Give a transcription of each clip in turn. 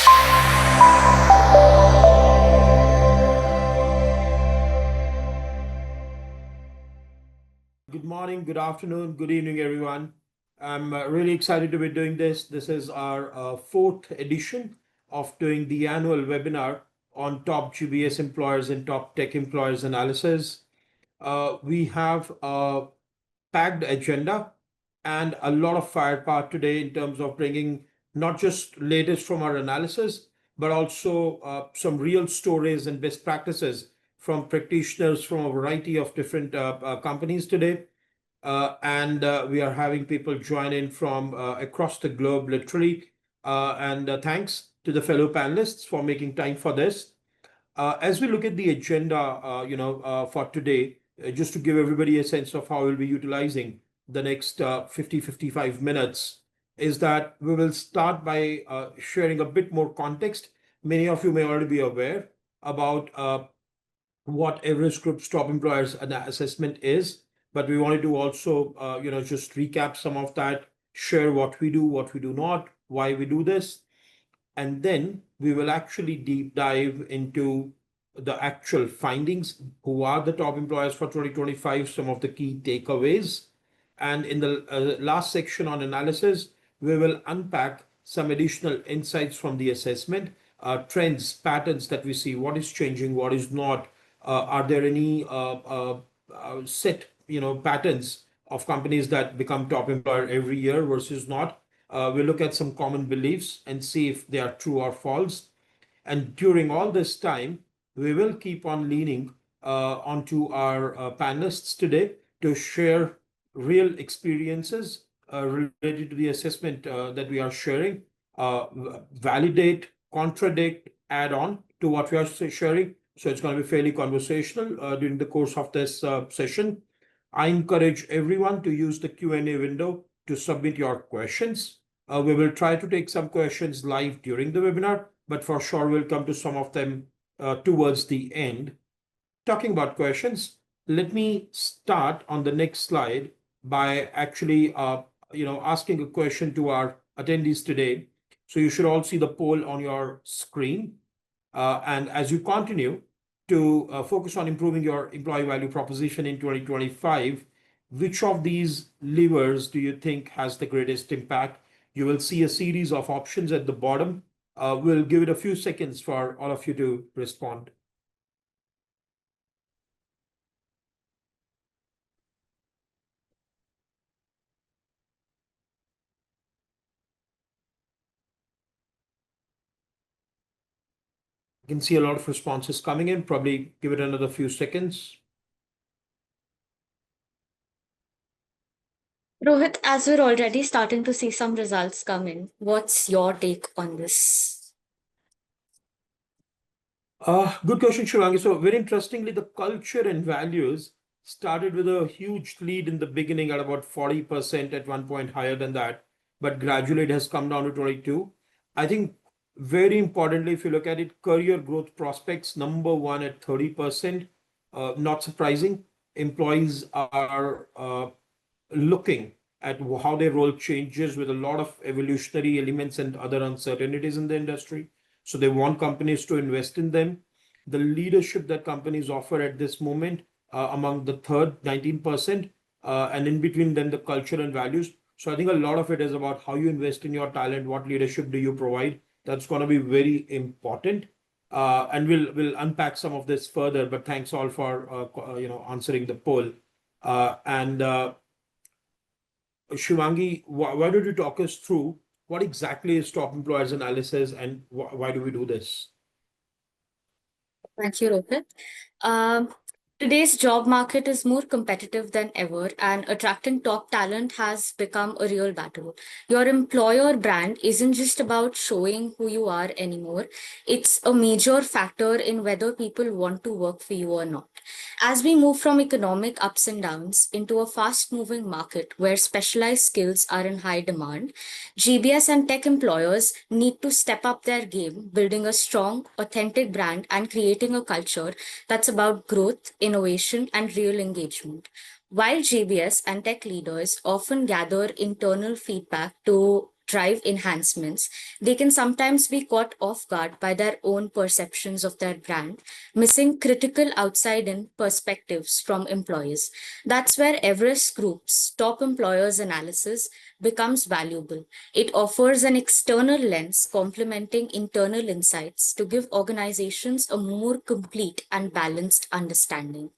Good morning, good afternoon, good evening, everyone. I'm really excited to be doing this. This is our fourth edition of doing the annual webinar on top GBS employers and top tech employers analysis. We have a packed agenda and a lot of firepower today in terms of bringing not just latest from our analysis, but also some real stories and best practices from practitioners from a variety of different companies today. And we are having people join in from across the globe, literally. And thanks to the fellow panelists for making time for this. As we look at the agenda, for today, just to give everybody a sense of how we'll be utilizing the next 55 minutes, is that we will start by sharing a bit more context. Many of you may already be aware about what Everest Group's top employers assessment is, but we wanted to also, just recap some of that, share what we do not, why we do this, and then we will actually deep dive into the actual findings, who are the top employers for 2025, some of the key takeaways. And in the last section on analysis, we will unpack some additional insights from the assessment, trends, patterns that we see, what is changing, what is not. Are there any set patterns of companies that become top employer every year versus not? We'll look at some common beliefs and see if they are true or false. And during all this time, we will keep on leaning onto our panelists today to share real experiences related to the assessment that we are sharing, validate, contradict, add on to what we are sharing. So it's going to be fairly conversational during the course of this session. I encourage everyone to use the Q&A window to submit your questions. We will try to take some questions live during the webinar, but for sure we'll come to some of them towards the end. Talking about questions, let me start on the next slide by actually asking a question to our attendees today. So you should all see the poll on your screen. And as you continue to focus on improving your employee value proposition in 2025, which of these levers do you think has the greatest impact? You will see a series of options at the bottom. We'll give it a few seconds for all of you to respond. I can see a lot of responses coming in. Probably give it another few seconds. Rohit, as we're already starting to see some results come in, what's your take on this? Good question, Shivangi. So very interestingly, the culture and values started with a huge lead in the beginning at about 40%, at one point higher than that, but gradually it has come down to 22. I think very importantly, if you look at it, career growth prospects, number one at 30%. Not surprising. Employees are looking at how their role changes with a lot of evolutionary elements and other uncertainties in the industry. So they want companies to invest in them. The leadership that companies offer at this moment, among the third 19%, and in between them, the culture and values. So I think a lot of it is about how you invest in your talent, what leadership do you provide. That's going to be very important. And we'll unpack some of this further, but thanks all for answering the poll. And Shivangi, why don't you talk us through what exactly is top employers analysis and why do we do this? Thank you, Rohit. Today's job market is more competitive than ever, and attracting top talent has become a real battle. Your employer brand isn't just about showing who you are anymore, it's a major factor in whether people want to work for you or not. As we move from economic ups and downs into a fast moving market where specialized skills are in high demand, GBS and tech employers need to step up their game, building a strong, authentic brand and creating a culture that's about growth, innovation, and real engagement. While GBS and tech leaders often gather internal feedback to drive enhancements, they can sometimes be caught off guard by their own perceptions of their brand, missing critical outside-in perspectives from employees. That's where Everest Group's top employers analysis becomes valuable. It offers an external lens complementing internal insights to give organizations a more complete and balanced understanding.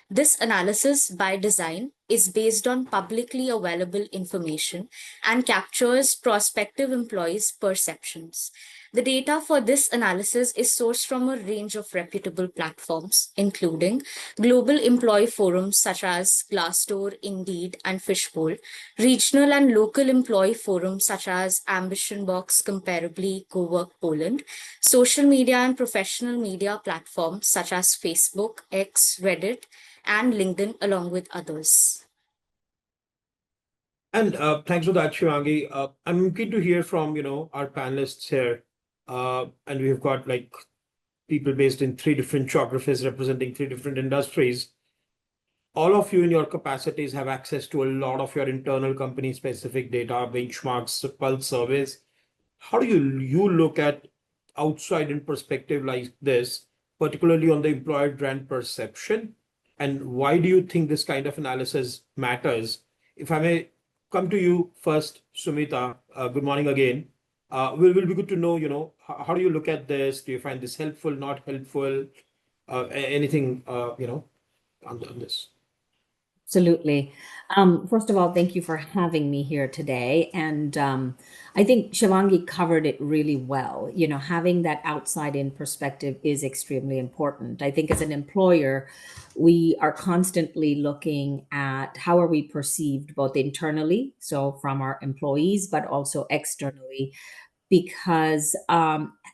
This analysis, by design, is based on publicly available information and captures prospective employees' perceptions. The data for this analysis is sourced from a range of reputable platforms, including global employee forums such as Glassdoor, Indeed, and Fishbowl, regional and local employee forums such as Ambition Box, Comparably, GoWork Poland, social media and professional media platforms such as Facebook, X, Reddit, and LinkedIn, along with others. And thanks for that, Shivangi. I'm keen to hear from, our panelists here. And we've got like people based in three different geographies representing three different industries. All of you in your capacities have access to a lot of your internal company specific data, benchmarks, pulse surveys. How do you look at outside in perspective like this, particularly on the employer brand perception? And why do you think this kind of analysis matters? If I may come to you first, Sumita, good morning again. Will be good to know, how do you look at this? Do you find this helpful, not helpful? Anything, on this? Absolutely. First of all, thank you for having me here today. And I think Shivangi covered it really well. Having that outside in perspective is extremely important. I think as an employer, we are constantly looking at how are we perceived both internally, so from our employees, but also externally, because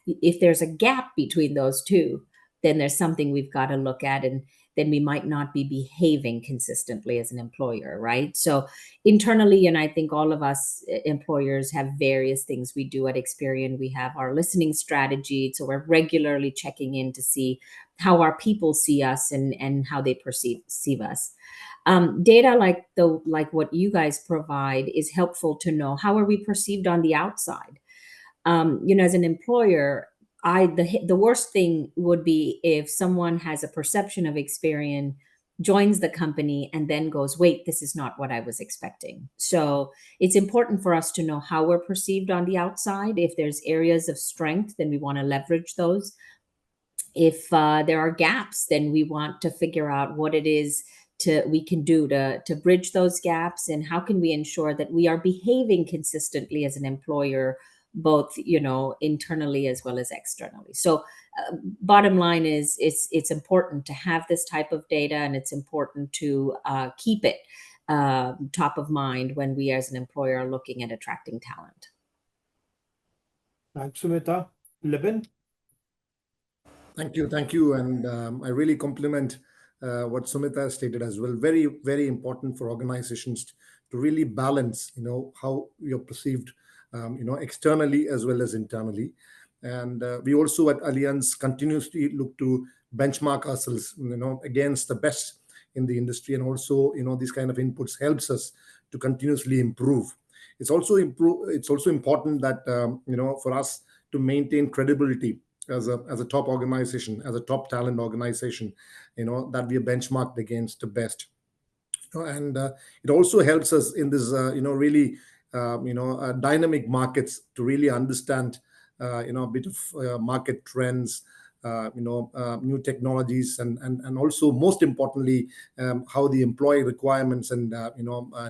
if there's a gap between those two, then there's something we've got to look at, and then we might not be behaving consistently as an employer, right? So internally, and I think all of us employers have various things we do at Experian. We have our listening strategy, so we're regularly checking in to see how our people see us and how they perceive us. Data like what you guys provide is helpful to know how are we perceived on the outside. As an employer, the worst thing would be if someone has a perception of Experian, joins the company, and then goes, wait, this is not what I was expecting. So it's important for us to know how we're perceived on the outside. If there's areas of strength, then we want to leverage those. If there are gaps, then we want to figure out what it is we can do to bridge those gaps, and how can we ensure that we are behaving consistently as an employer, both internally as well as externally. So bottom line is it's important to have this type of data, and it's important to keep it top of mind when we as an employer are looking at attracting talent. Thanks, Sumita. Libin? Thank you. And I really compliment what Sumita stated as well. Very, very important for organizations to really balance, how you're perceived, externally as well as internally. And we also at Allianz continuously look to benchmark ourselves, against the best in the industry. And also, these kind of inputs helps us to continuously improve. It's also important that, for us to maintain credibility as a top organization, as a top talent organization, that we are benchmarked against the best. And it also helps us in this, really, dynamic markets to really understand, a bit of market trends, new technologies, and also most importantly, how the employee requirements and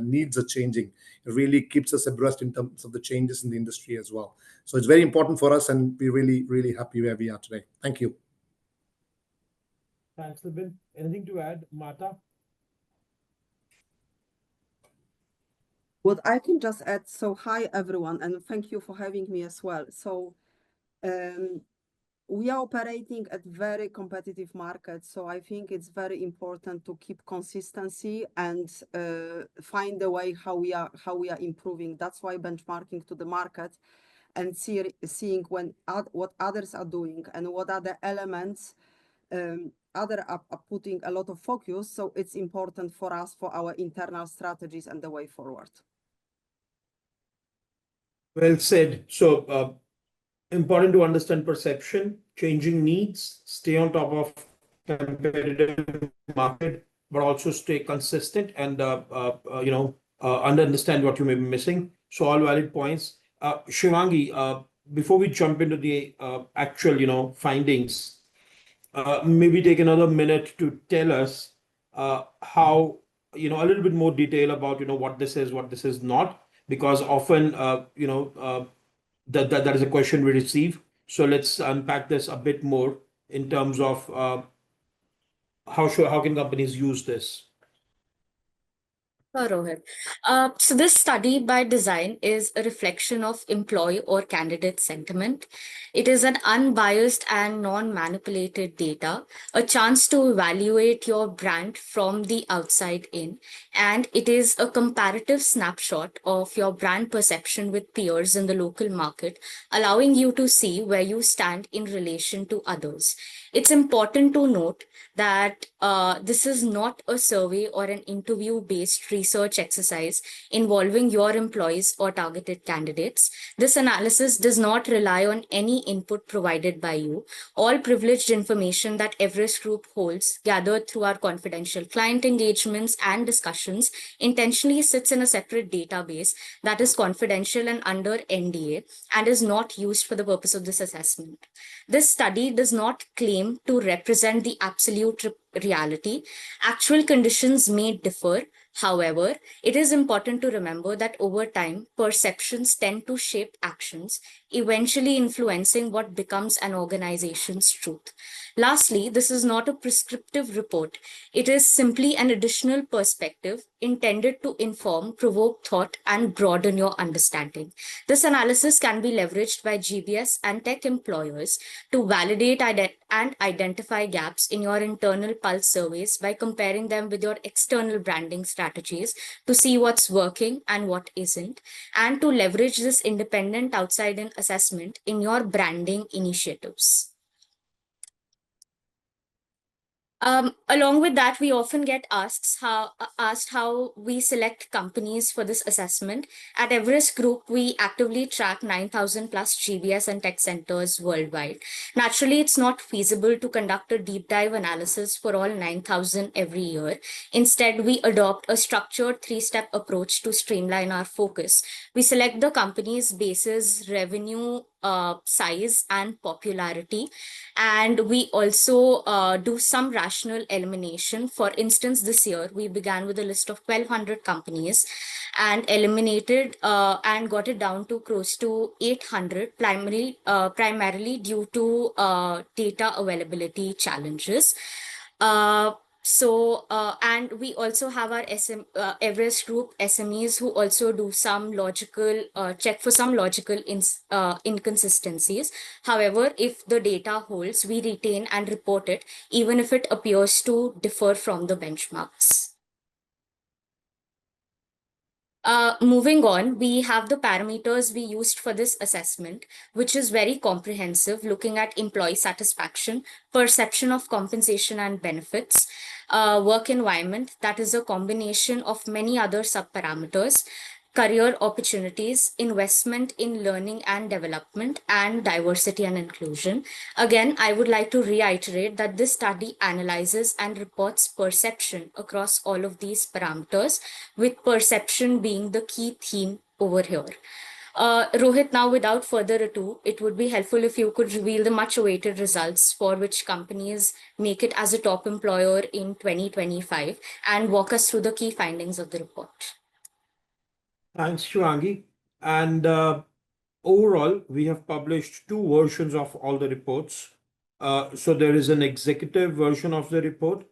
needs are changing. It really keeps us abreast in terms of the changes in the industry as well. So it's very important for us, and we're really, really happy where we are today. Thank you. Thanks, Libin. Anything to add, Mata? What I can just add, so hi everyone, and thank you for having me as well. So we are operating at very competitive markets, so I think it's very important to keep consistency and find a way how we are improving. That's why benchmarking to the market and seeing what others are doing and what are the elements others are putting a lot of focus. So it's important for us for our internal strategies and the way forward. Well said. So, important to understand perception, changing needs, stay on top of competitive market, but also stay consistent and understand what you may be missing. So all valid points. Shivangi, before we jump into the actual findings, maybe take another minute to tell us how a little bit more detail about what this is not, because often that is a question we receive. So let's unpack this a bit more in terms of how can companies use this. Sure, Rohit. So this study by design is a reflection of employee or candidate sentiment. It is an unbiased and non-manipulated data, a chance to evaluate your brand from the outside in, and it is a comparative snapshot of your brand perception with peers in the local market, allowing you to see where you stand in relation to others. It's important to note that this is not a survey or an interview-based research exercise involving your employees or targeted candidates. This analysis does not rely on any input provided by you. All privileged information that Everest Group holds, gathered through our confidential client engagements and discussions, intentionally sits in a separate database that is confidential and under NDA and is not used for the purpose of this assessment. This study does not claim to represent the absolute reality. Actual conditions may differ. However, it is important to remember that over time, perceptions tend to shape actions, eventually influencing what becomes an organization's truth. Lastly, this is not a prescriptive report. It is simply an additional perspective intended to inform, provoke thought, and broaden your understanding. This analysis can be leveraged by GBS and tech employers to validate and identify gaps in your internal pulse surveys by comparing them with your external branding strategies to see what's working and what isn't, and to leverage this independent outside-in assessment in your branding initiatives. Along with that, we often get asked how we select companies for this assessment. At Everest Group, we actively track 9,000 plus GBS and tech centers worldwide. Naturally, it's not feasible to conduct a deep dive analysis for all 9,000 every year. Instead, we adopt a structured 3-step approach to streamline our focus. We select the company's basis, revenue, size, and popularity. And we also do some rational elimination. For instance, this year, we began with a list of 1,200 companies and eliminated and got it down to close to 800, primarily due to data availability challenges. And we also have our Everest Group SMEs who also do some logical check for some logical inconsistencies. However, if the data holds, we retain and report it, even if it appears to differ from the benchmarks. Moving on, we have the parameters we used for this assessment, which is very comprehensive, looking at employee satisfaction, perception of compensation and benefits, work environment, that is a combination of many other subparameters, career opportunities, investment in learning and development, and diversity and inclusion. Again, I would like to reiterate that this study analyzes and reports perception across all of these parameters, with perception being the key theme over here. Rohit, now without further ado, it would be helpful if you could reveal the much awaited results for which companies make it as a top employer in 2025 and walk us through the key findings of the report. Thanks, Shivangi. And overall, we have published 2 versions of all the reports. So there is an executive version of the report,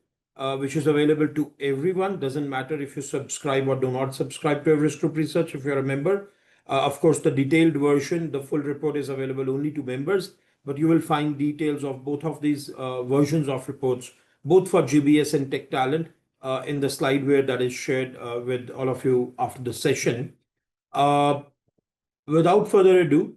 which is available to everyone. Doesn't matter if you subscribe or do not subscribe to Everest Group Research if you're a member. Of course, the detailed version, the full report is available only to members, but you will find details of both of these versions of reports, both for GBS and Tech Talent, in the slideware that is shared with all of you after the session. Without further ado,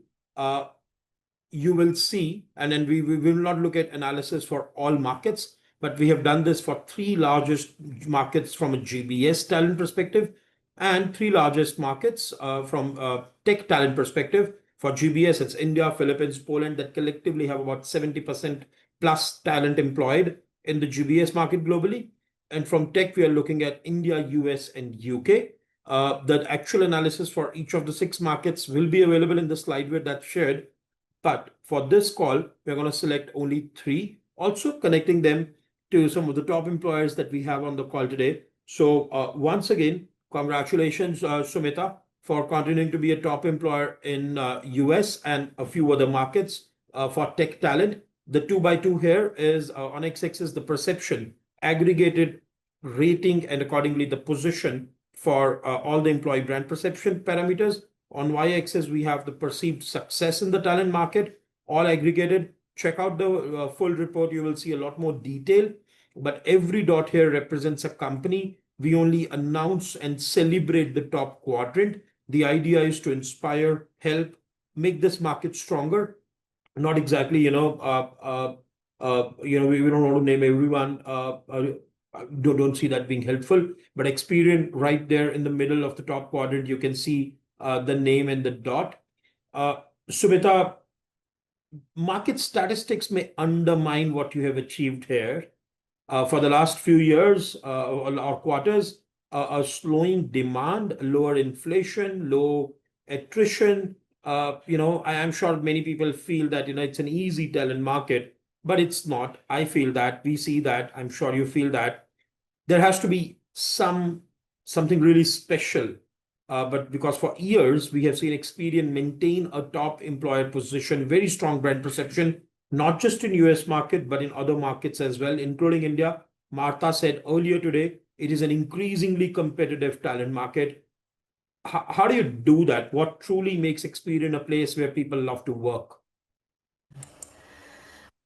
you will see, and then we will not look at analysis for all markets, but we have done this for 3 largest markets from a GBS talent perspective, And three largest markets from tech talent perspective. For GBS, it's India, Philippines, Poland, that collectively have about 70% plus talent employed in the GBS market globally. And from tech, we are looking at India, US, and UK. The actual analysis for each of the six markets will be available in the slide where that's shared. But for this call, we're going to select only three, also connecting them to some of the top employers that we have on the call today. So once again, congratulations, Sumita, for continuing to be a top employer in US and a few other markets for tech talent. The 2x2 here is on x-axis the perception, aggregated rating, and accordingly the position for all the employee brand perception parameters. On y-axis, we have the perceived success in the talent market, all aggregated. Check out the full report. You will see a lot more detail. But every dot here represents a company. We only announce and celebrate the top quadrant. The idea is to inspire, help, make this market stronger. Not exactly, we don't want to name everyone. Don't see that being helpful. But Experian right there in the middle of the top quadrant, you can see the name and the dot. Sumita, market statistics may undermine what you have achieved here. For the last few years or quarters, a slowing demand, lower inflation, low attrition. I am sure many people feel that it's an easy talent market, but it's not. I feel that, we see that, I'm sure you feel that. There has to be something really special. But because for years we have seen Experian maintain a top employer position, very strong brand perception, not just in US market, but in other markets as well, including India. Martha said earlier today, it is an increasingly competitive talent market. How do you do that? What truly makes Experian a place where people love to work?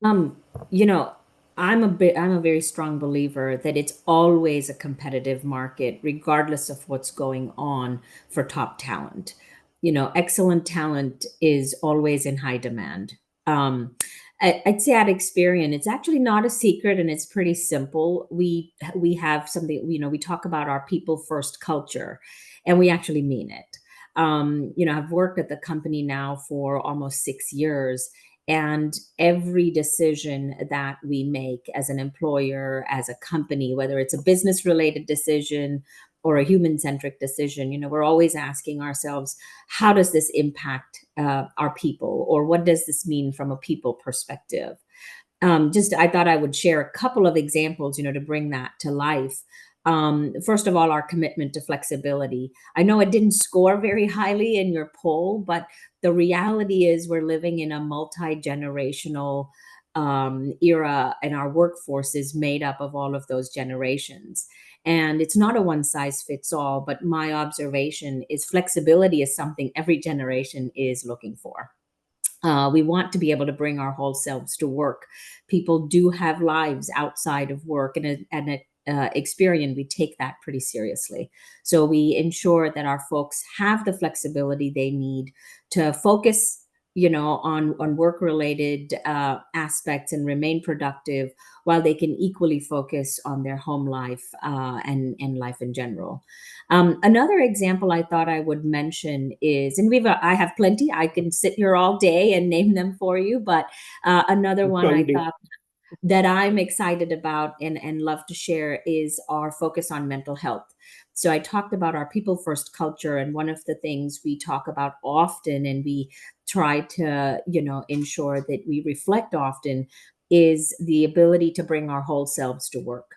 You know, I'm a very strong believer that it's always a competitive market, regardless of what's going on for top talent. Excellent talent is always in high demand. I'd say at Experian, it's actually not a secret and it's pretty simple. We have something, we talk about our people first culture, and we actually mean it. I've worked at the company now for almost 6 years, and every decision that we make as an employer, as a company, whether it's a business related decision or a human centric decision, we're always asking ourselves, how does this impact our people, or what does this mean from a people perspective? I thought I would share a couple of examples, to bring that to life. First of all, our commitment to flexibility. I know it didn't score very highly in your poll, but the reality is we're living in a multi-generational era, and our workforce is made up of all of those generations. And it's not a one size fits all, but my observation is flexibility is something every generation is looking for. We want to be able to bring our whole selves to work. People do have lives outside of work, and Experian, we take that pretty seriously. So we ensure that our folks have the flexibility they need to focus, on work-related aspects and remain productive, while they can equally focus on their home life and life in general. Another example I thought I would mention is, and I have plenty. I can sit here all day and name them for you, but another one I thought that I'm excited about and love to share is our focus on mental health. So I talked about our people first culture, and one of the things we talk about often and we try to, ensure that we reflect often is the ability to bring our whole selves to work.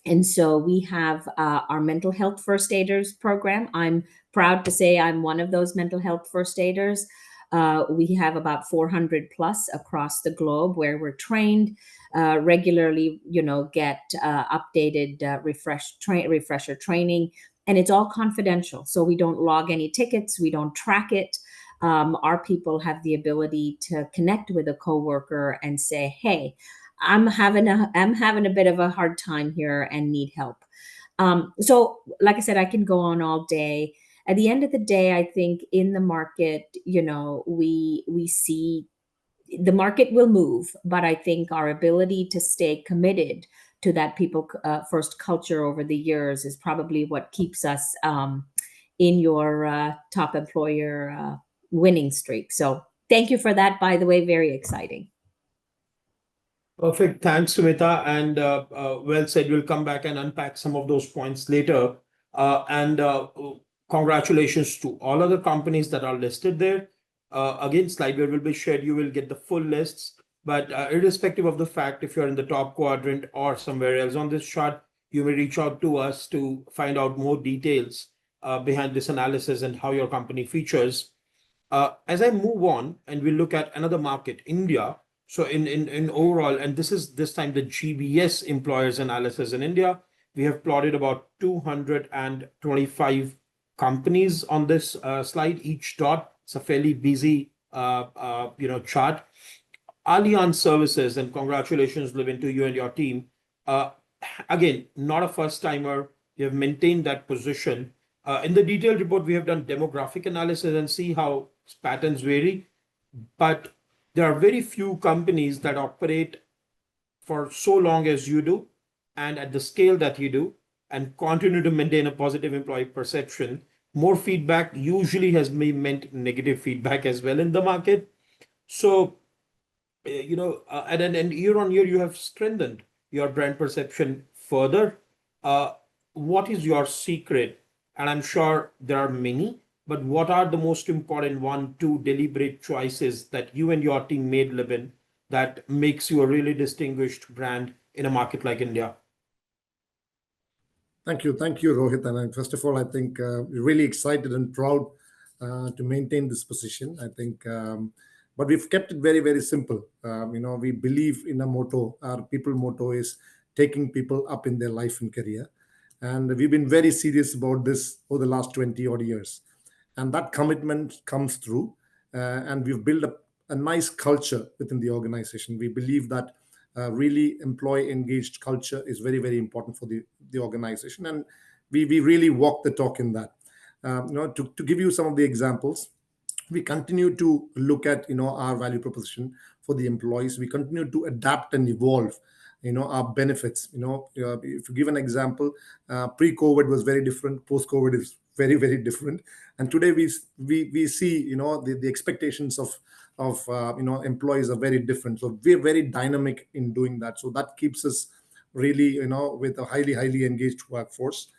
And so we have our mental health first aiders program. I'm proud to say I'm one of those mental health first aiders. We have about 400 plus across the globe where we're trained regularly, get updated refresher training, and it's all confidential. So we don't log any tickets, we don't track it. Our people have the ability to connect with a coworker and say, "Hey, I'm having a bit of a hard time here and need help." So, like I said, I can go on all day. At the end of the day, I think in the market, we see the market will move, but I think our ability to stay committed to that people first culture over the years is probably what keeps us in your top employer winning streak. So thank you for that, by the way, very exciting. Perfect. Thanks, Sumita. And well said. We'll come back and unpack some of those points later. Congratulations to all other companies that are listed there. Again, slide will be shared. You will get the full lists. But irrespective of the fact, if you're in the top quadrant or somewhere else on this chart, you may reach out to us to find out more details behind this analysis and how your company features. As I move on and we look at another market, India. So in overall, and this time the GBS employers analysis in India, we have plotted about 225 companies on this slide. Each dot, it's a fairly busy chart. Allianz Services, and congratulations, Levin, to you and your team. Again, not a first timer. You have maintained that position. In the detailed report, we have done demographic analysis and see how patterns vary. But there are very few companies that operate for so long as you do and at the scale that you do and continue to maintain a positive employee perception. More feedback usually has meant negative feedback as well in the market. So, and year on year, you have strengthened your brand perception further. What is your secret? And I'm sure there are many, but what are the most important 1-2 deliberate choices that you and your team made, Levin, that makes you a really distinguished brand in a market like India? Thank you, Rohit. And first of all, I think we're really excited and proud to maintain this position. I think, but we've kept it very, very simple. We believe in a motto. Our people motto is taking people up in their life and career. And we've been very serious about this over the last 20 odd years. And that commitment comes through. And we've built a nice culture within the organization. We believe that really employee engaged culture is very, very important for the organization. And we really walk the talk in that. To give you some of the examples, we continue to look at our value proposition for the employees. We continue to adapt and evolve our benefits. If you give an example, pre-COVID was very different, post-COVID is very, very different, and today we see the expectations of employees are very different. So we're very dynamic in doing that. So that keeps us really with a highly engaged workforce.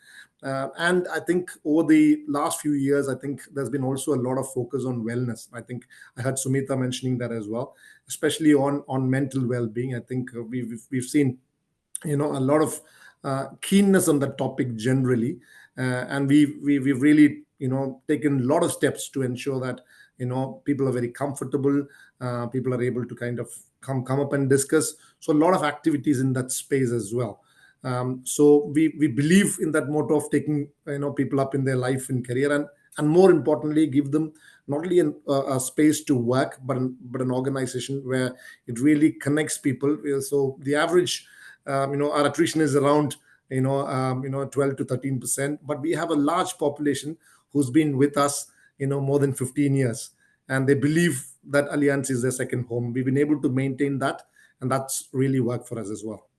And I think over the last few years, I think there's been also a lot of focus on wellness. I think I heard Sumita mentioning that as well, especially on mental well-being. I think we've seen a lot of keenness on that topic generally, and we've really taken a lot of steps to ensure that people are very comfortable. People are able to kind of come up and discuss. So a lot of activities in that space as well. So we believe in that motto of taking people up in their life and career, and more importantly, give them not only a space to work, but an organization where it really connects people. So the average, our attrition is around 12 to 13%, but we have a large population who's been with us more than 15 years, and they believe that Allianz is their second home. We've been able to maintain that, and that's really worked for us as well.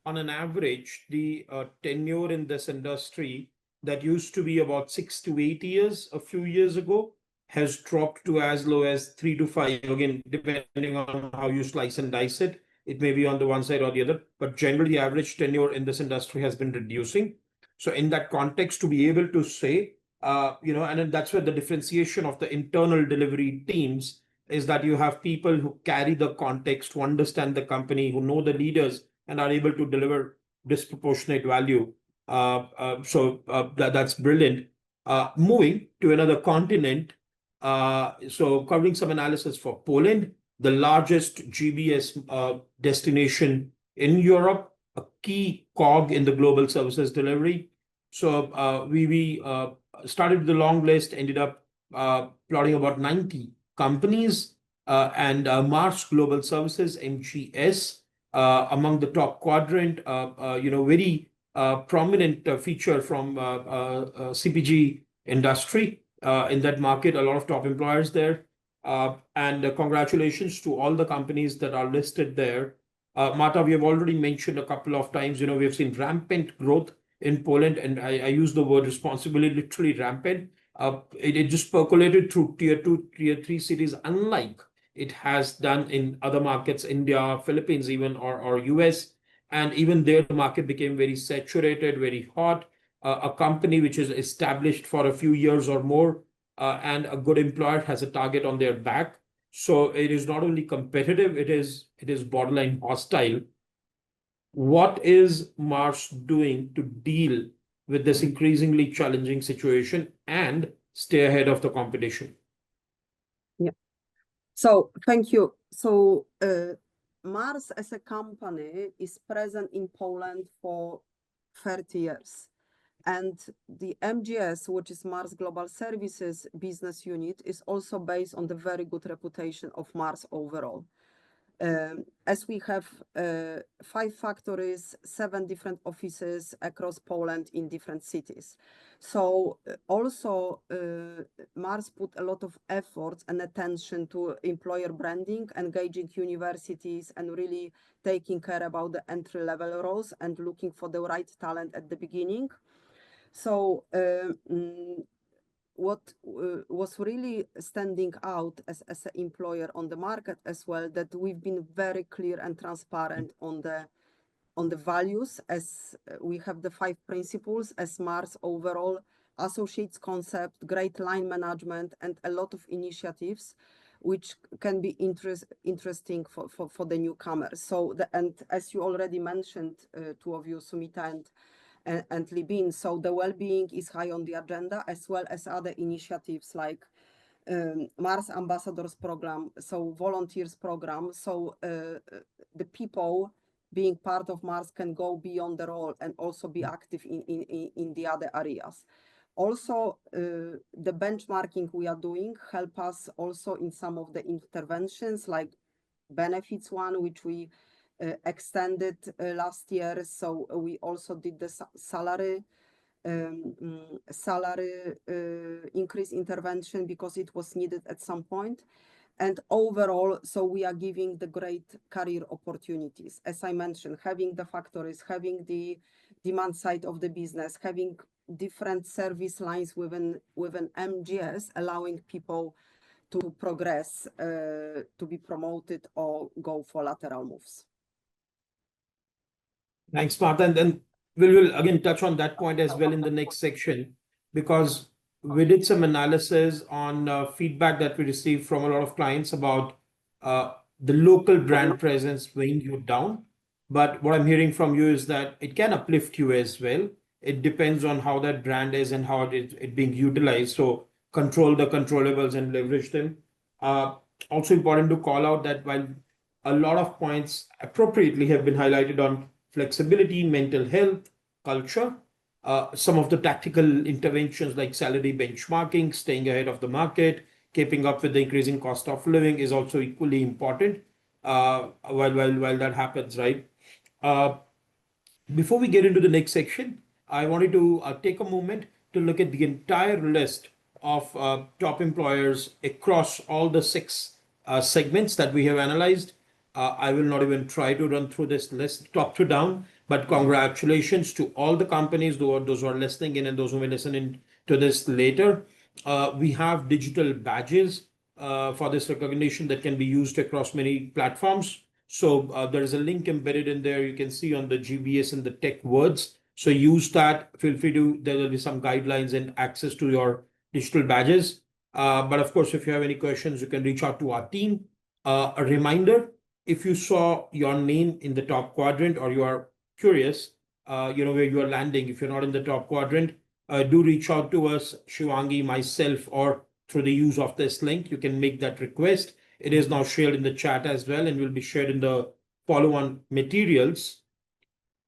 On an average, the tenure in this industry that used to be about 6 to 8 years a few years ago has dropped to as low as 3 to 5. Again, depending on how you slice and dice it, it may be on the one side or the other, but generally the average tenure in this industry has been reducing. So in that context, to be able to say, and then that's where the differentiation of the internal delivery teams is, that you have people who carry the context, who understand the company, who know the leaders, and are able to deliver disproportionate value. So that's brilliant. Moving to another continent, so covering some analysis for Poland, the largest GBS destination in Europe, a key cog in the global services delivery. So we started with the long list, ended up plotting about 90 companies, and Mars Global Services, MGS, among the top quadrant, very prominent feature from CPG industry in that market, a lot of top employers there. And congratulations to all the companies that are listed there. Marta, we have already mentioned a couple of times, we have seen rampant growth in Poland, and I use the word responsibly, literally rampant. It just percolated through tier 2, tier 3 cities, unlike it has done in other markets, India, Philippines even, or US. And even there, the market became very saturated, very hot. A company which is established for a few years or more, and a good employer has a target on their back. So it is not only competitive, it is borderline hostile. What is Mars doing to deal with this increasingly challenging situation and stay ahead of the competition? Yeah. So thank you. So Mars as a company is present in Poland for 30 years. And the MGS, which is Mars Global Services business unit, is also based on the very good reputation of Mars overall. As we have 5 factories, 7 different offices across Poland in different cities. So also Mars put a lot of effort and attention to employer branding, engaging universities, and really taking care about the entry-level roles and looking for the right talent at the beginning. So what was really standing out as an employer on the market as well, that we've been very clear and transparent on the values, as we have the 5 principles as Mars overall, associates concept, great line management, and a lot of initiatives which can be interesting for the newcomers. So and as you already mentioned, 2 of you, Sumita and Libin, so the well-being is high on the agenda, as well as other initiatives like Mars Ambassadors Program, so volunteers program. So the people being part of Mars can go beyond the role and also be active in the other areas. Also, the benchmarking we are doing help us also in some of the interventions, like benefits one, which we extended last year. So we also did the salary increase intervention because it was needed at some point. And overall, so we are giving the great career opportunities. As I mentioned, having the factories, having the demand side of the business, having different service lines within MGS, allowing people to progress, to be promoted or go for lateral moves. Thanks, Martha. And then we will again touch on that point as well in the next section, because we did some analysis on feedback that we received from a lot of clients about the local brand presence weighing you down. But what I'm hearing from you is that it can uplift you as well. It depends on how that brand is and how it being utilized. So control the controllables and leverage them. Also important to call out that while a lot of points appropriately have been highlighted on flexibility, mental health, culture, some of the tactical interventions like salary benchmarking, staying ahead of the market, keeping up with the increasing cost of living is also equally important while that happens, right? Before we get into the next section, I wanted to take a moment to look at the entire list of top employers across all the 6 segments that we have analyzed. I will not even try to run through this list top to down, but congratulations to all the companies, those who are listening in and those who may listen in to this later. We have digital badges for this recognition that can be used across many platforms. So there is a link embedded in there. You can see on the GBS and the tech words. So use that. Feel free to, there will be some guidelines and access to your digital badges. But of course, if you have any questions, you can reach out to our team. A reminder, if you saw your name in the top quadrant or you are curious, where you are landing, if you're not in the top quadrant, do reach out to us, Shivangi, myself, or through the use of this link. You can make that request. It is now shared in the chat as well and will be shared in the follow-on materials.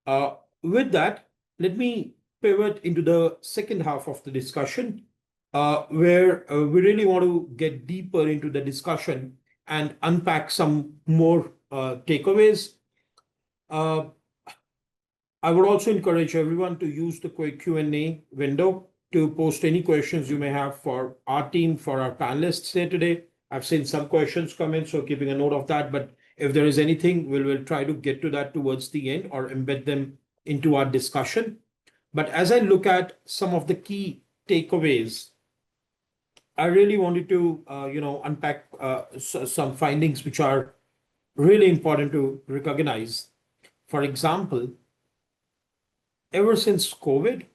With that, let me pivot into the second half of the discussion, where we really want to get deeper into the discussion and unpack some more takeaways. I would also encourage everyone to use the quick Q&A window to post any questions you may have for our team, for our panelists here today. I've seen some questions come in, so keeping a note of that, but If there is anything, we'll try to get to that towards the end or embed them into our discussion. But as I look at some of the key takeaways, I really wanted to, unpack some findings which are really important to recognize. For example, ever since COVID,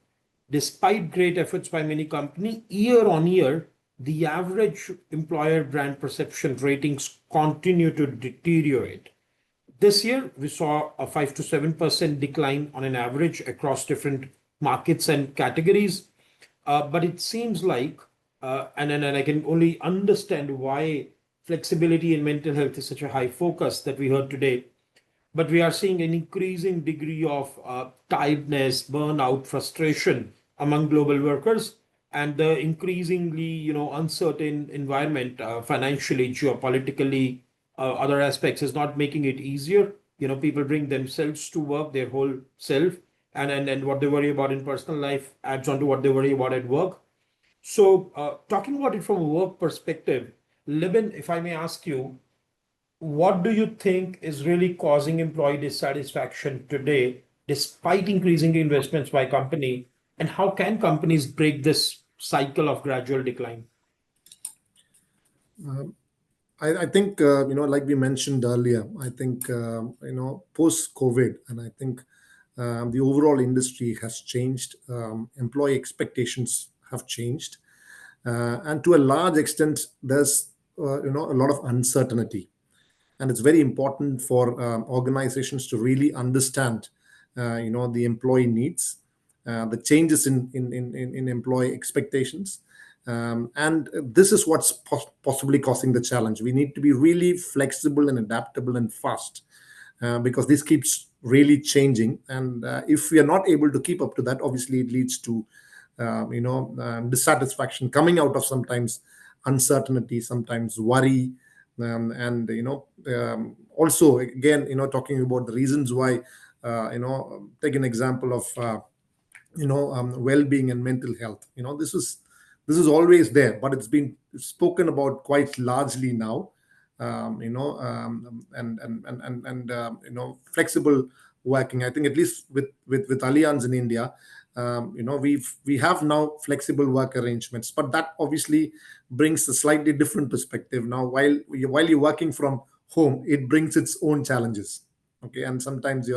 despite great efforts by many companies, year on year, the average employer brand perception ratings continue to deteriorate. This year, we saw a 5 to 7% decline on an average across different markets and categories. But it seems like, and I can only understand why flexibility in mental health is such a high focus that we heard today. But we are seeing an increasing degree of tiredness, burnout, frustration among global workers, and the increasingly, uncertain environment, financially, geopolitically, other aspects is not making it easier. People bring themselves to work, their whole self, and what they worry about in personal life adds on to what they worry about at work. So, talking about it from a work perspective, Libin, if I may ask you, what do you think is really causing employee dissatisfaction today, despite increasing investments by company, and how can companies break this cycle of gradual decline? I think like we mentioned earlier, I think post COVID, and I think the overall industry has changed. Employee expectations have changed, and to a large extent, there's a lot of uncertainty, and it's very important for organizations to really understand the employee needs, the changes in employee expectations, and this is what's possibly causing the challenge. We need to be really flexible and adaptable and fast, because this keeps really changing, and if we are not able to keep up to that, obviously it leads to dissatisfaction coming out of sometimes uncertainty, sometimes worry, and also again talking about the reasons why, take an example of well-being and mental health. This is always there, but it's been spoken about quite largely now. Flexible working, I think, at least with Allianz in India, we have now flexible work arrangements, but that obviously brings a slightly different perspective. Now, while you're working from home, it brings its own challenges. Okay, and sometimes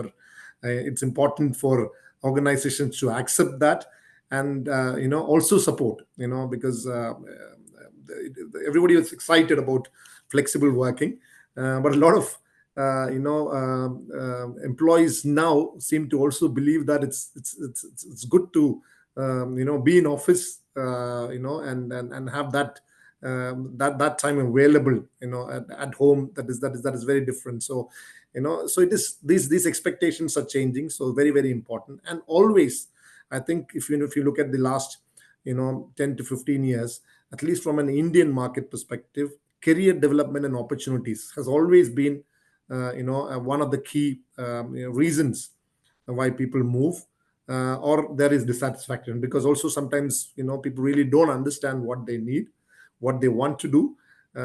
it's important for organizations to accept that, and also support, because everybody is excited about flexible working, but a lot of employees now seem to also believe that it's good to be in office, and have that time available at home. That is very different. So so it is, these expectations are changing, so very, very important. And always, I think, if you look at the last 10 to 15 years, at least from an Indian market perspective, career development and opportunities has always been one of the key reasons why people move, or there is dissatisfaction, because also sometimes people really don't understand what they need, what they want to do.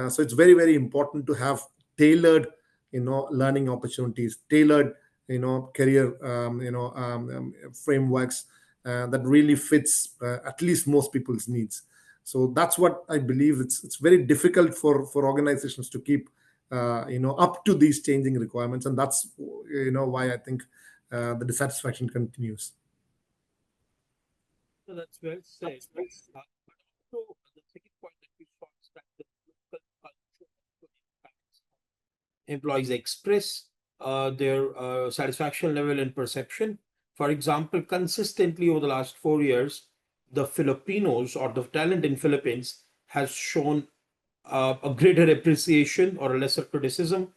So it's very, very important to have tailored learning opportunities, tailored career frameworks that really fits at least most people's needs. So that's what I believe. It's very difficult for organizations to keep up to these changing requirements, and that's why I think the dissatisfaction continues. So that's well said. But also the second point that we saw is that the local culture impacts employees express their satisfaction level and perception. For example, consistently over the last 4 years, the Filipinos, or the talent in Philippines, has shown a greater appreciation or a lesser criticism,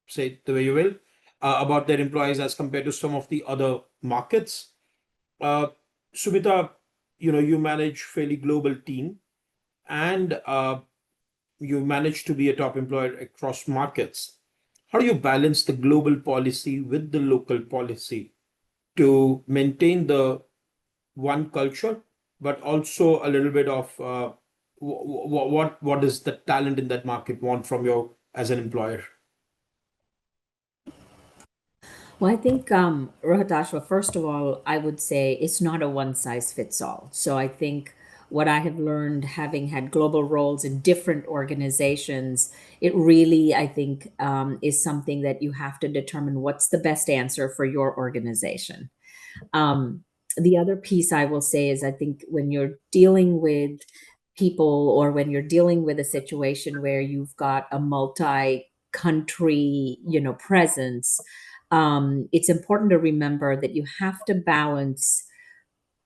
say it the way you will, about their employees as compared to some of the other markets. Subita, you manage fairly global team, and you manage to be a top employer across markets. How do you balance the global policy with the local policy to maintain the one culture, but also a little bit of what does the talent in that market want from you as an employer? Well, I think, Rohitashwa, first of all, I would say it's not a one size fits all. So I think what I have learned, having had global roles in different organizations, it really, I think, is something that you have to determine what's the best answer for your organization. Um, the other piece I will say is I think when you're dealing with people or when you're dealing with a situation where you've got a multi-country, presence, it's important to remember that you have to balance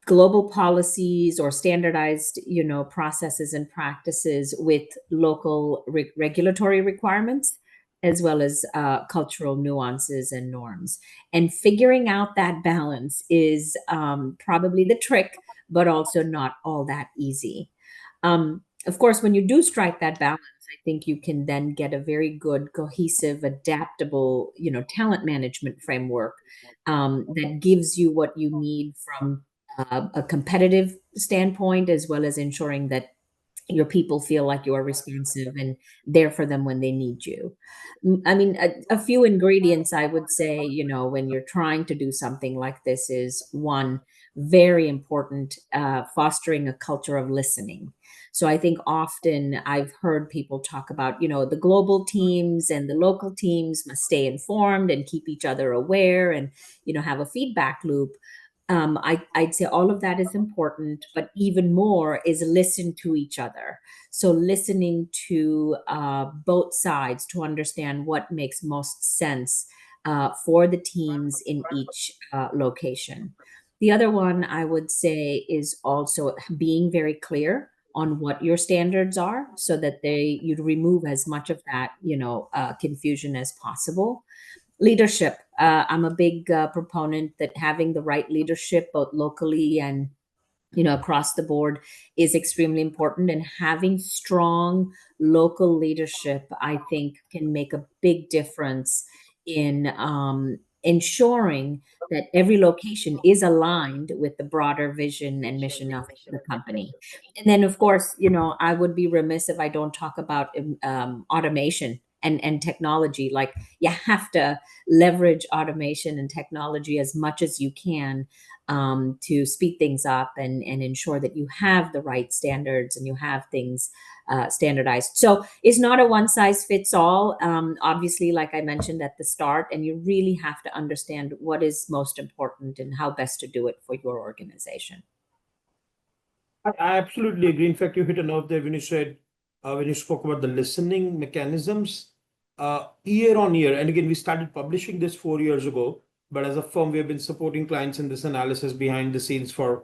global policies or standardized, processes and practices with local regulatory requirements, as well as cultural nuances and norms. And figuring out that balance is probably the trick, but also not all that easy. Of course, when you do strike that balance, I think you can then get a very good, cohesive, adaptable, talent management framework that gives you what you need from a competitive standpoint, as well as ensuring that your people feel like you are responsive and there for them when they need you. I mean, a few ingredients I would say, when you're trying to do something like this is one, very important, fostering a culture of listening. So I think often I've heard people talk about, the global teams and the local teams must stay informed and keep each other aware and, have a feedback loop. I'd say all of that is important, but even more is listen to each other. So listening to both sides to understand what makes most sense for the teams in each location. The other one I would say is also being very clear on what your standards are, so that you'd remove as much of that, confusion as possible. Leadership. I'm a big proponent that having the right leadership, both locally and across the board, is extremely important. And having strong local leadership, I think, can make a big difference in ensuring that every location is aligned with the broader vision and mission of the company. And then, of course, I would be remiss if I don't talk about automation and technology. Like, you have to leverage automation and technology as much as you can to speed things up and ensure that you have the right standards and you have things standardized. So it's not a one size fits all, obviously, like I mentioned at the start, and you really have to understand what is most important and how best to do it for your organization. I absolutely agree. In fact, you hit a note there when you said, when you spoke about the listening mechanisms, year on year. And again, we started publishing this 4 years ago, but as a firm, we have been supporting clients in this analysis behind the scenes for,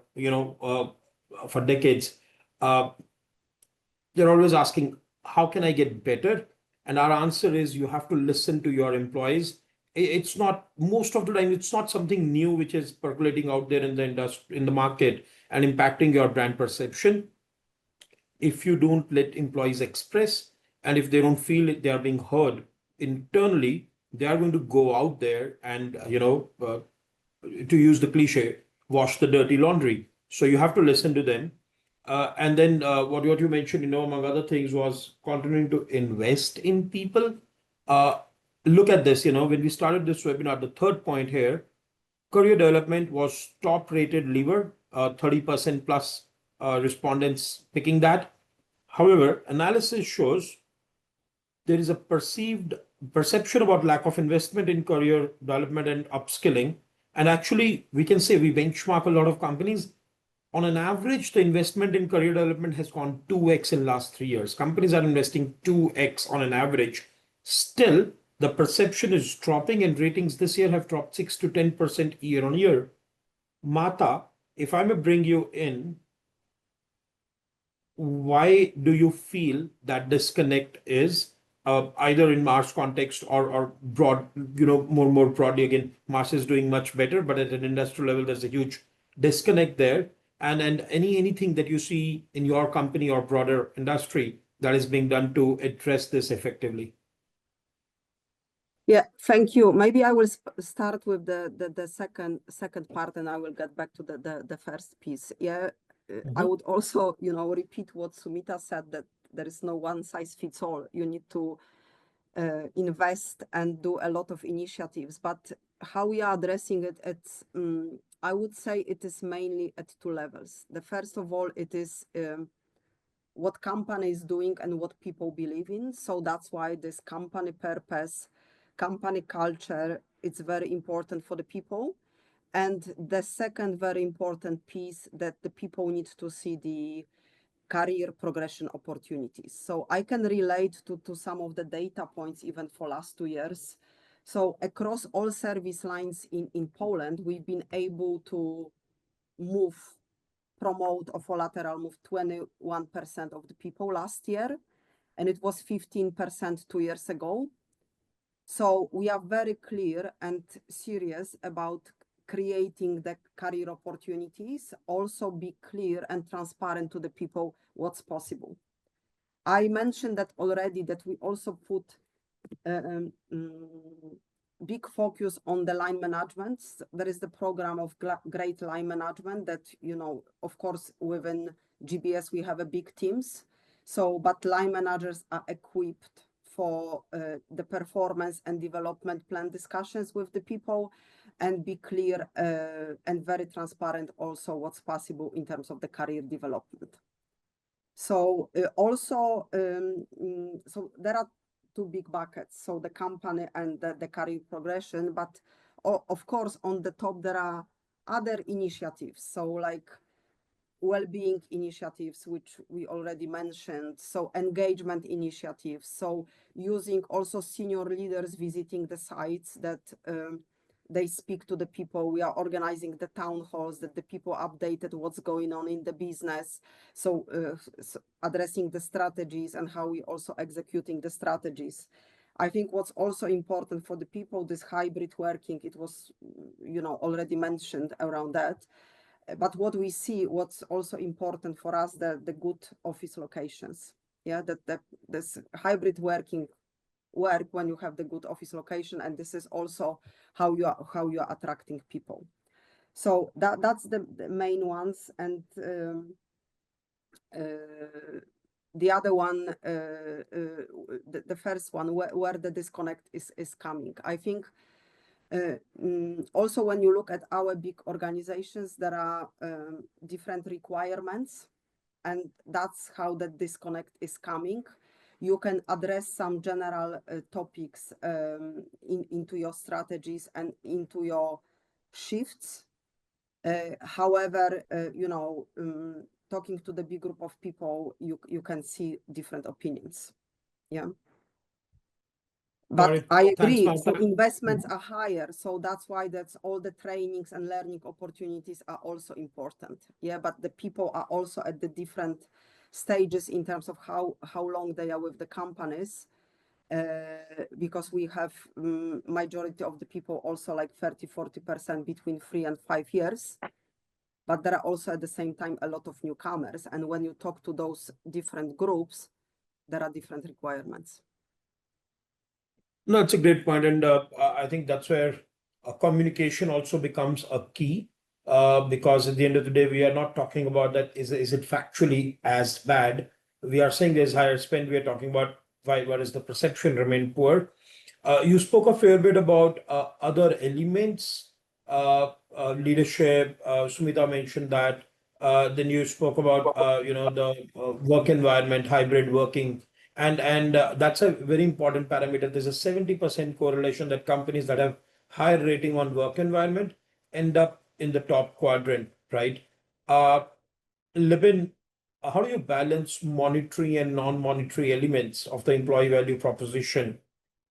for decades. They're always asking, how can I get better? And our answer is you have to listen to your employees. It's not, most of the time, it's not something new which is percolating out there in the industry, in the market, and impacting your brand perception. If you don't let employees express, and if they don't feel it, they are being heard internally, they are going to go out there and, to use the cliche, wash the dirty laundry. So you have to listen to them. And then what you mentioned, among other things, was continuing to invest in people. Look at this, when we started this webinar, the third point here, career development was top rated lever, 30% plus respondents picking that. However, analysis shows there is a perception about lack of investment in career development and upskilling. And actually, we can say we benchmark a lot of companies. On an average, the investment in career development has gone 2x in last 3 years. Companies are investing 2x on an average. Still, the perception is dropping, and ratings this year have dropped 6 to 10% year on year. Mata, if I may bring you in, why do you feel that disconnect is, either in Mars context or broad, more broadly? Again, Mars is doing much better, but at an industrial level, there's a huge disconnect there. And anything that you see in your company or broader industry that is being done to address this effectively? Yeah, thank you. Maybe I will start with the second part, and I will get back to the first piece. Yeah, I would also, repeat what Sumita said, that there is no one size fits all. You need to invest and do a lot of initiatives. But how we are addressing it, I would say it is mainly at two levels. The first of all, it is what company is doing and what people believe in. So that's why this company purpose, company culture, it's very important for the people. And the second very important piece that the people need to see the career progression opportunities. So I can relate to some of the data points even for last 2 years. So across all service lines in Poland, we've been able to promote or lateral move 21% of the people last year, and it was 15% 2 years ago. So we are very clear and serious about creating the career opportunities, also be clear and transparent to the people what's possible. I mentioned that already, that we also put big focus on the line management. There is the program of great line management that, you know, of course, within GBS, we have a big teams. So, but line managers are equipped for the performance and development plan discussions with the people, and be clear and very transparent also what's possible in terms of the career development. So also, so there are two big buckets, so the company and the career progression, but of course on the top there are other initiatives, so like well-being initiatives, which we already mentioned, so engagement initiatives, so using also senior leaders visiting the sites that they speak to the people. We are organizing the town halls that the people updated what's going on in the business. So, addressing the strategies and how we also executing the strategies. I think what's also important for the people, this hybrid working, it was, you know, already mentioned around that. But what we see, what's also important for us, the good office locations. Yeah, that this hybrid working work when you have the good office location, and this is also how you are attracting people. So that's the main ones, and the other one, the first one, where the disconnect is coming. I think also when you look at our big organizations, there are different requirements, and that's how the disconnect is coming. You can address some general topics into your strategies and into your shifts. However, you know, talking to the big group of people, you can see different opinions. Yeah. But I agree, so investments are higher, so that's why that's all the trainings and learning opportunities are also important. Yeah, but the people are also at the different stages in terms of how long they are with the companies, because we have majority of the people also like 30-40% between 3 and 5 years, but there are also at the same time a lot of newcomers, and when you talk to those different groups, there are different requirements. No, it's a great point, and I think that's where communication also becomes a key, because at the end of the day, we are not talking about that. Is it factually as bad? We are saying there's higher spend. We are talking about why. What is the perception remain poor? You spoke a fair bit about other elements, leadership. Sumita mentioned that. Then you spoke about you know, the work environment, hybrid working. And that's a very important parameter. There's a 70% correlation that companies that have higher rating on work environment end up in the top quadrant, right? Libin, how do you balance monetary and non-monetary elements of the employee value proposition?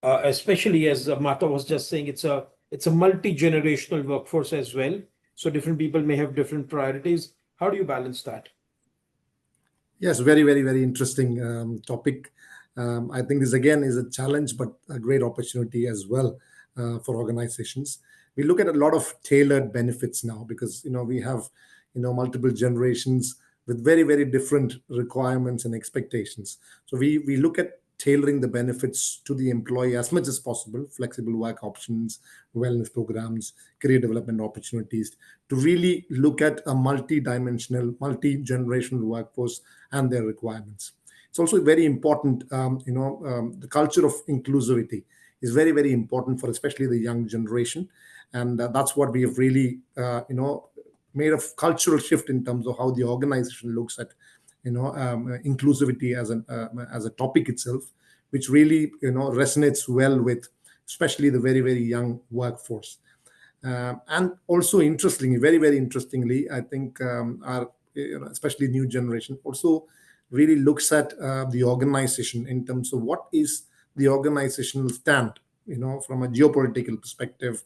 Especially as Mata was just saying, it's a multi-generational workforce as well. So different people may have different priorities. How do you balance that? Yes, very, very, very interesting topic. I think this again is a challenge, but a great opportunity as well for organizations. We look at a lot of tailored benefits now because, you know, we have, you know, multiple generations with very, very different requirements and expectations. So we look at tailoring the benefits to the employee as much as possible, flexible work options, wellness programs, career development opportunities, to really look at a multi-dimensional, multi-generational workforce and their requirements. It's also very important, the culture of inclusivity is very, very important for especially the young generation. And that's what we have really, made a cultural shift in terms of how the organization looks at, inclusivity as a topic itself, which really, resonates well with especially the very, very young workforce. And also interestingly, very, very interestingly, I think our, especially new generation also really looks at the organization in terms of what is the organizational stand, from a geopolitical perspective.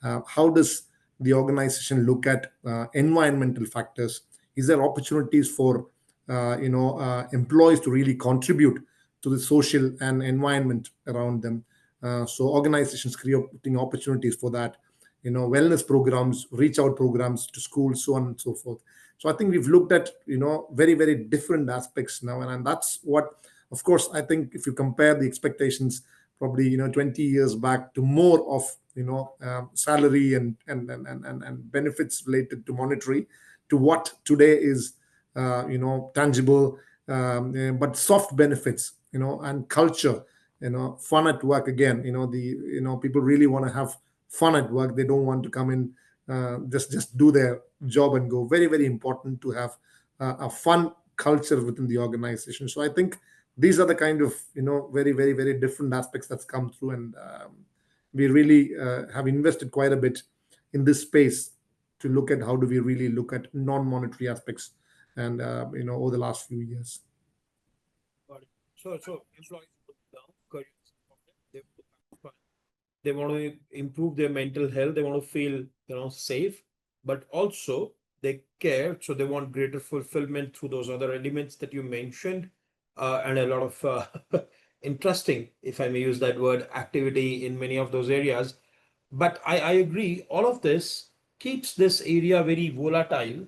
How does the organization look at environmental factors? Is there opportunities for employees to really contribute to the social and environment around them? So organizations creating opportunities for that, wellness programs, reach out programs to schools, so on and so forth. So I think we've looked at, very, very different aspects now, and that's what, of course, I think if you compare the expectations probably 20 years back to more of salary and benefits related to monetary, to what today is tangible, but soft benefits, and culture, fun at work. Again, people really want to have fun at work. They don't want to come in, just do their job and go. Very, very important to have a fun culture within the organization. So I think these are the kind of very, very, very different aspects that's come through, and we really have invested quite a bit in this space to look at how do we really look at non-monetary aspects, and over the last few years. Got it. So employees look down, careers, they want to improve their mental health. They want to feel, safe, but also they care. So they want greater fulfillment through those other elements that you mentioned, and a lot of interesting, if I may use that word, activity in many of those areas. But I agree, all of this keeps this area very volatile.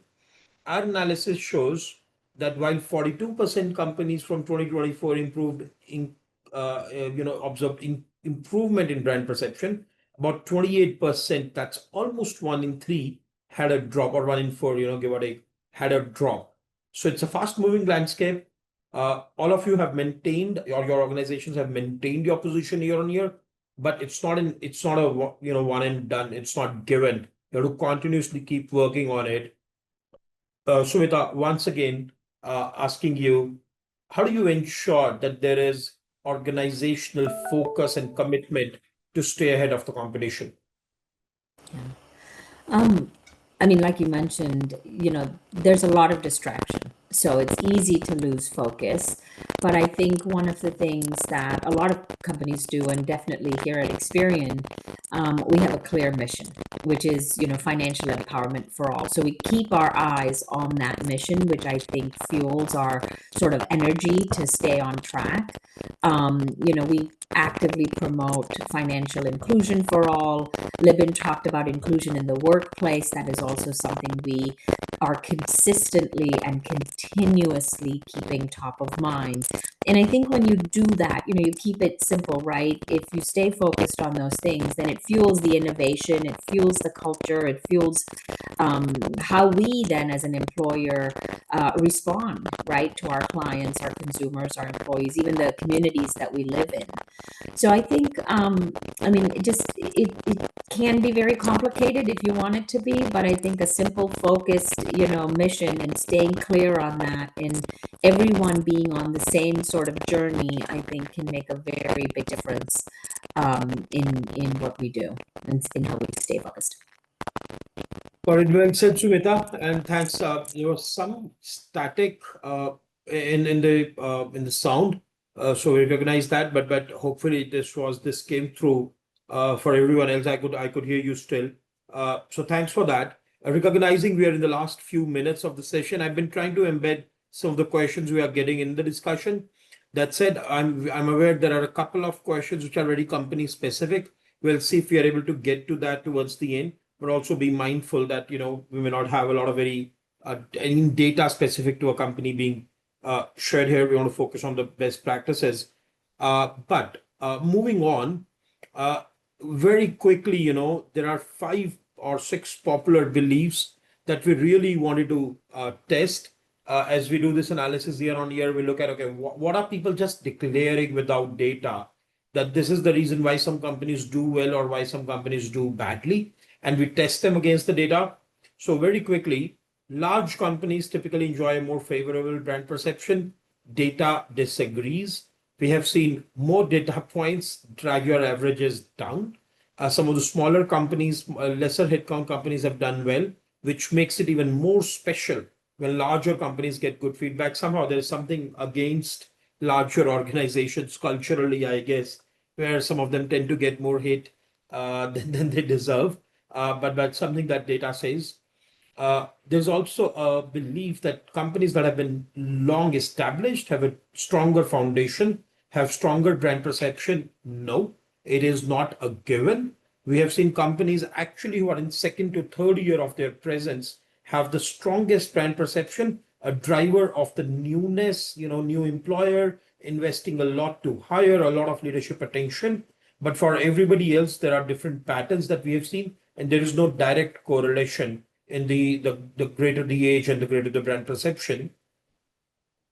Our analysis shows that while 42% companies from 2024 improved in, observed improvement in brand perception, about 28%, that's almost 1 in 3, had a drop, or 1 in 4, give or take, had a drop. So it's a fast moving landscape. All of you have maintained, or your organizations have maintained your position year on year, but it's not a one and done. It's not given. You have to continuously keep working on it. Sumita, once again, asking you, how do you ensure that there is organizational focus and commitment to stay ahead of the competition? I mean, like you mentioned, there's a lot of distraction. So it's easy to lose focus. But I think one of the things that a lot of companies do, and definitely here at Experian, we have a clear mission, which is, financial empowerment for all. So we keep our eyes on that mission, which I think fuels our sort of energy to stay on track. We actively promote financial inclusion for all. Libin talked about inclusion in the workplace. That is also something we are consistently and continuously keeping top of mind. And I think when you do that, you keep it simple, right? If you stay focused on those things, then it fuels the innovation, it fuels the culture, it fuels how we then as an employer respond, right, to our clients, our consumers, our employees, even the communities that we live in. So I think, it can be very complicated if you want it to be, but I think a simple, focused, mission and staying clear on that, and everyone being on the same sort of journey, I think can make a very big difference in what we do and in how we stay focused. Got it. Well said, Sumita, and thanks. There was some static in the sound, so we recognize that, but hopefully this came through for everyone else. I could hear you still. So thanks for that. Recognizing we are in the last few minutes of the session, I've been trying to embed some of the questions we are getting in the discussion. That said, I'm aware there are a couple of questions which are very company specific. We'll see if we are able to get to that towards the end, but also be mindful that we may not have a lot of very any data specific to a company being shared here. We want to focus on the best practices. But moving on, very quickly, there are 5 or 6 popular beliefs that we really wanted to test. As we do this analysis year on year, we look at, okay, what are people just declaring without data, that this is the reason why some companies do well or why some companies do badly. and we test them against the data. So very quickly, large companies typically enjoy a more favorable brand perception. Data disagrees. We have seen more data points drag your averages down. Some of the smaller companies, lesser headcount companies have done well, which makes it even more special when larger companies get good feedback. Somehow there's something against larger organizations culturally, I guess, where some of them tend to get more hate than they deserve. But something that data says. There's also a belief that companies that have been long established have a stronger foundation, have stronger brand perception. No, it is not a given. We have seen companies actually who are in second to third year of their presence have the strongest brand perception, a driver of the newness, new employer, investing a lot to hire, a lot of leadership attention. But for everybody else, there are different patterns that we have seen, and there is no direct correlation in the greater the age and the greater the brand perception.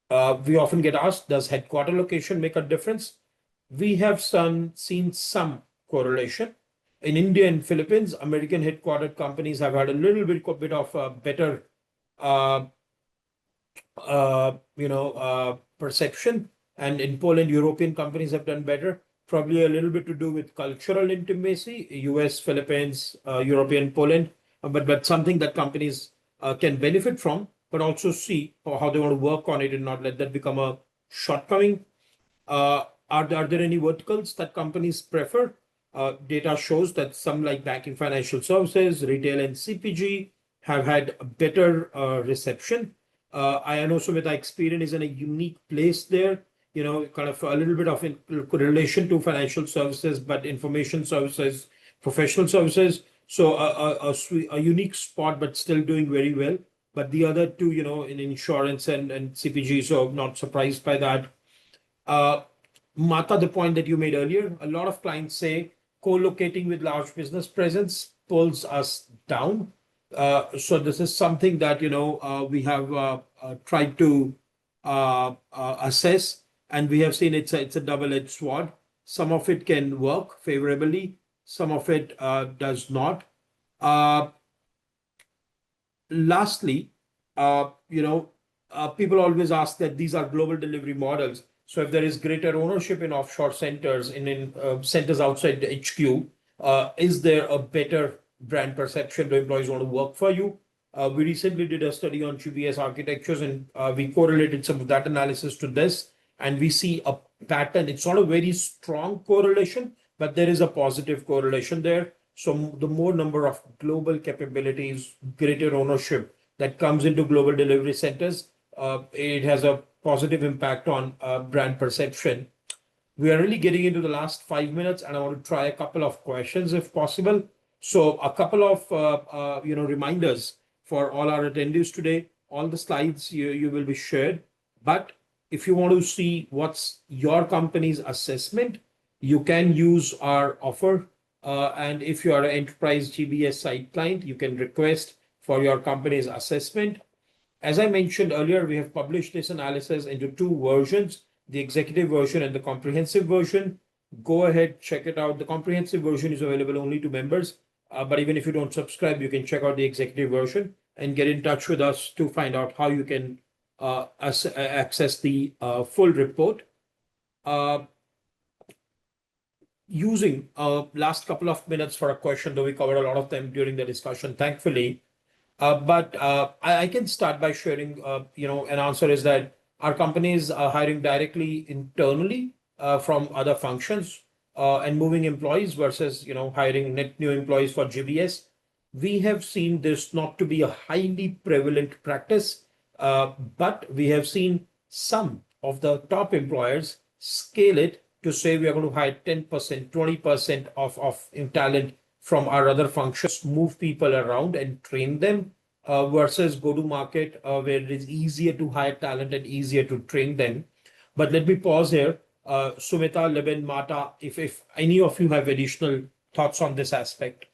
We often get asked, does headquarter location make a difference? We have seen some correlation. In India and Philippines, American headquartered companies have had a little bit of a better perception. And in Poland, European companies have done better, probably a little bit to do with cultural intimacy, US, Philippines, European, Poland, but something that companies can benefit from, but also see how they want to work on it and not let that become a shortcoming. Are there any verticals that companies prefer? Data shows that some like banking, financial services, retail, and CPG have had a better reception. I know Sumita Experian is in a unique place there, kind of a little bit of in relation to financial services, but information services, professional services. So a unique spot, but still doing very well. But the other two, in insurance and CPG, so not surprised by that. Mata, the point that you made earlier, a lot of clients say co-locating with large business presence pulls us down. So this is something that we have tried to assess, and we have seen it's a double-edged sword. Some of it can work favorably, some of it does not. Lastly, people always ask that these are global delivery models. So if there is greater ownership in offshore centers, in centers outside the HQ, is there a better brand perception? Do employees want to work for you? We recently did a study on GBS architectures, and we correlated some of that analysis to this, and we see a pattern. It's not a very strong correlation, but there is a positive correlation there. So the more number of global capabilities, greater ownership that comes into global delivery centers, it has a positive impact on brand perception. We are really getting into the last 5 minutes, and I want to try a couple of questions if possible. So a couple of reminders for all our attendees today. All the slides you will be shared, but if you want to see what's your company's assessment, you can use our offer. And if you are an enterprise GBS site client, you can request for your company's assessment. As I mentioned earlier, we have published this analysis into two versions, the executive version and the comprehensive version. Go ahead, check it out. The comprehensive version is available only to members, but even if you don't subscribe, you can check out the executive version and get in touch with us to find out how you can access the full report. Using last couple of minutes for a question, though we covered a lot of them during the discussion, thankfully. But I can start by sharing, an answer is that our companies are hiring directly internally from other functions and moving employees versus, hiring net new employees for GBS. We have seen this not to be a highly prevalent practice, but we have seen some of the top employers scale it to say we are going to hire 10%, 20% of talent from our other functions, move people around and train them versus go to market where it is easier to hire talent and easier to train them. But let me pause here. Sumita, Leben, Mata, if any of you have additional thoughts on this aspect.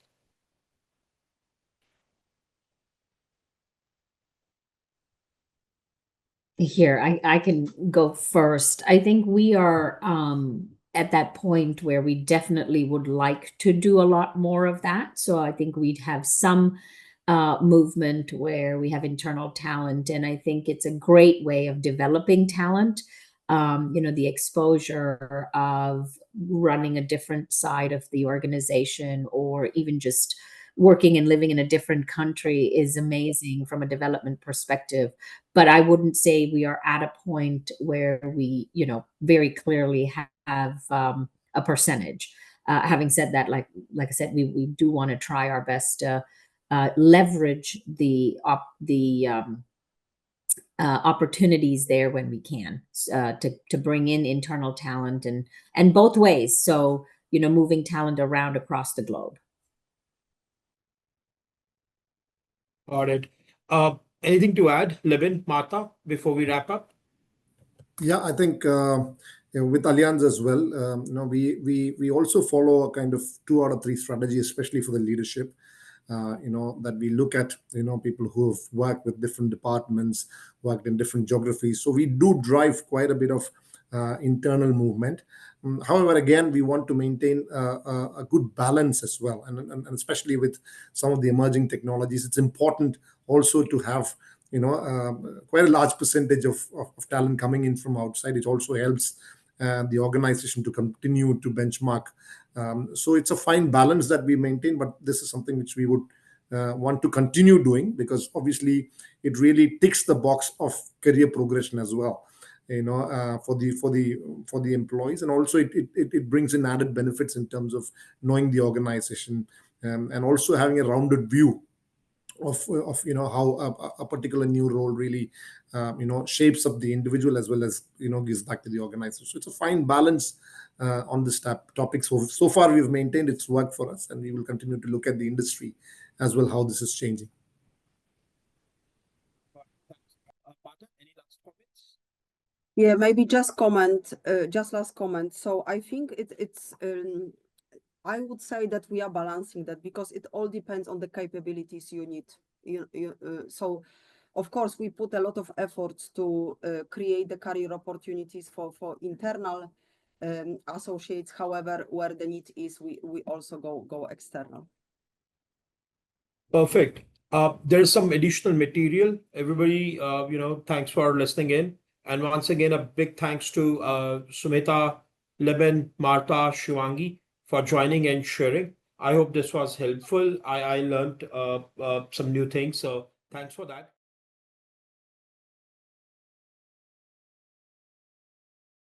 Here, I can go first. I think we are at that point where we definitely would like to do a lot more of that. So I think we'd have some movement where we have internal talent, and I think it's a great way of developing talent. The exposure of running a different side of the organization, or even just working and living in a different country, is amazing from a development perspective. But I wouldn't say we are at a point where we, very clearly have a percentage. Having said that, like I said, we do want to try our best to leverage the opportunities there when we can, to bring in internal talent, and both ways. So, moving talent around across the globe. Got it. Anything to add, Levin, Martha, before we wrap up? Yeah, I think with Allianz as well, we also follow a kind of 2 out of 3 strategy, especially for the leadership. That we look at, people who have worked with different departments, worked in different geographies. So we do drive quite a bit of internal movement. However, again, we want to maintain a good balance as well. And especially with some of the emerging technologies, it's important also to have, quite a large percentage of talent coming in from outside. It also helps the organization to continue to benchmark. So it's a fine balance that we maintain, but this is something which we would want to continue doing, because obviously it really ticks the box of career progression as well, for the employees, and also it brings in added benefits in terms of knowing the organization, and also having a rounded view of how a particular new role really shapes up the individual, as well as gives back to the organization. So it's a fine balance on this topic. So far we've maintained it's worked for us, and we will continue to look at the industry as well, how this is changing. Martha, any last comments? Yeah, maybe just last comment. So I think it's I would say that we are balancing that, because it all depends on the capabilities you need. So of course we put a lot of efforts to create the career opportunities for internal associates. However, where the need is, we also go external. Perfect. There's some additional material. Everybody, thanks for listening in. And once again, a big thanks to Sumita, Levin, Martha, Shivangi for joining and sharing. I hope this was helpful. I learned some new things. So thanks for that.